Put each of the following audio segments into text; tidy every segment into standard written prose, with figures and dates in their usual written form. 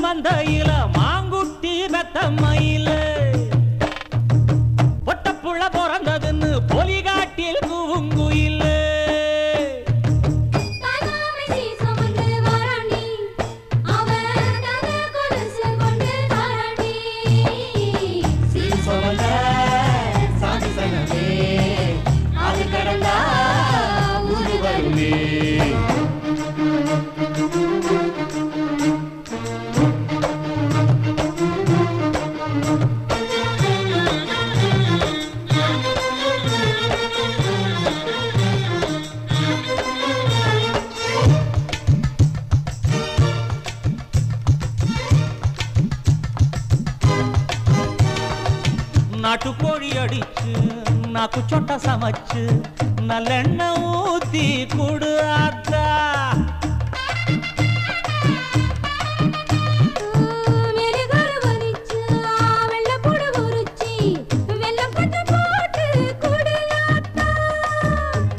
மந்தையில மாங்குட்டி பெத்தம்மையில பொட்டப்புள்ள பிறந்ததுன்னு பொலிகாட்டில் கூவுங்குயில நாட்டுக்கோழி அடிச்சு நாக்கு சொட்ட சமைச்சு நல்லெண்ணெய் ஊத்தி குடு ஆத்தா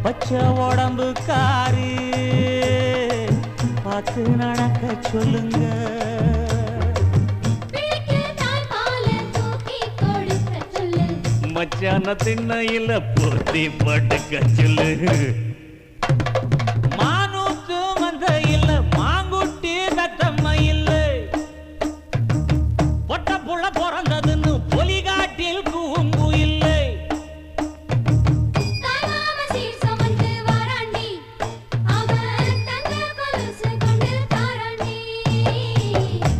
பச்சை உடம்பு காரி பார்த்து நடக்க சொல்லுங்க மச்சான திண்ணையில போத்தி படுக்க சொல்லு மானூத்து மந்தையில மாங்குட்டி பெத்தம்மையில பொட்ட புள்ள பிறந்ததுன்னு பொலிகாட்டில் கூங்குயில்லை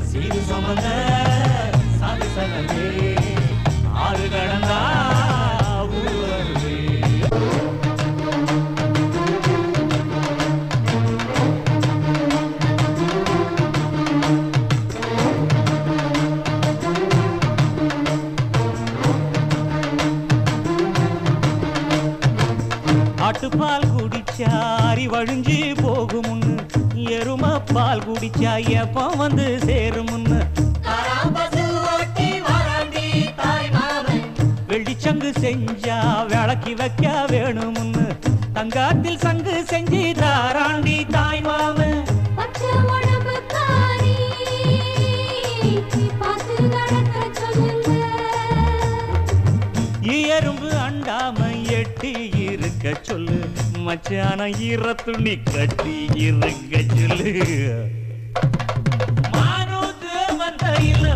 சீரு சமந்த சாதி சனமே ஆறு கடந்தா ஆட்டுப்பால் குடிச்சா அரி வழிஞ்சி போகுமுன்னு எரும பால் குடிச்சா எப்ப வந்து சேருமுன்னு வெள்ளிச்சங்கு செஞ்சா விளக்கி வைக்க வேணுமுன்னு தங்காத்தில் சங்கு செஞ்சு தாராண்டி தாய் மாமன் எறும்பு அண்டாம எட்டி இருக்க சொல்லு மச்சான ஈர துணி கட்டி இருக்க சொல்லு மானூத்து மந்தையில